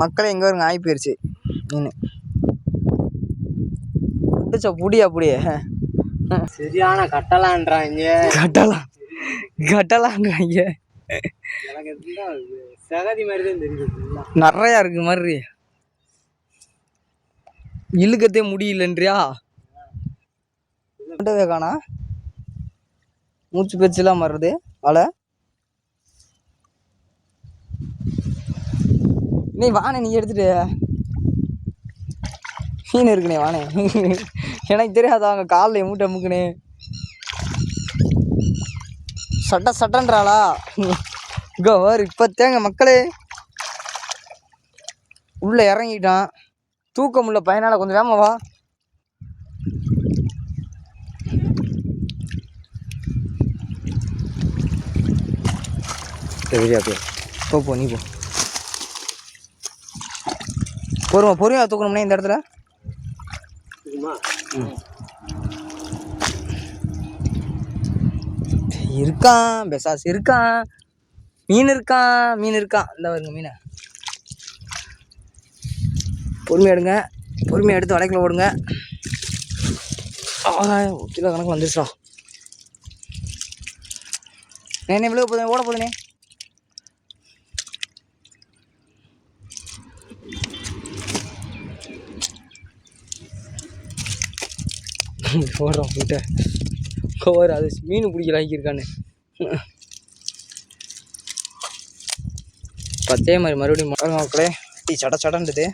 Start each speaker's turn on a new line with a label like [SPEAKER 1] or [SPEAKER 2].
[SPEAKER 1] மக்களே எங்கே வருங்க ஆகி போயிடுச்சு மீன் பிடிச்ச புடி அப்படியே
[SPEAKER 2] சரியான கட்டலான்றாங்க.
[SPEAKER 1] கட்டலான்றாங்க.
[SPEAKER 2] எனக்கு சகதி மாதிரி தான் தெரியுது.
[SPEAKER 1] நிறையா இருக்கு மாதிரி இழுக்கத்தே முடியலன்றியா காணா மூச்சு பேச்சுலாம் மாறுது வலை. நீ வானே நீ எடுத்துட்டு மீன் இருக்குனே வானே. எனக்கு தெரியாதா அங்கே காலில் மூட்டை அமுக்குனே சட்டன்றாளா இங்கே வேறு இப்போத்தேங்க மக்களே உள்ளே இறங்கிட்டான். தூக்க முடியல பையனால் கொஞ்சம் வேமாவா. சரியா போ நீ போ பொறுமையாக தூக்கணும்னே இந்த இடத்துல. இருக்கான் பெசாஸ் இருக்கான். மீன் இருக்கான் இந்த வருங்க மீனை. பொறுமையாக எடுங்க, பொறுமையாக எடுத்து வடைக்குள்ள ஓடுங்க. கிலோ கணக்கு வந்துருச்சா நேனே விழுக போதுனே ஓட போதுனே. ஓடுறோம் கிட்ட கவர் அது மீன் பிடிக்கல ஆக்கியிருக்கானு. பத்தே மாதிரி மறுபடியும் மக்களே சட சடன்றது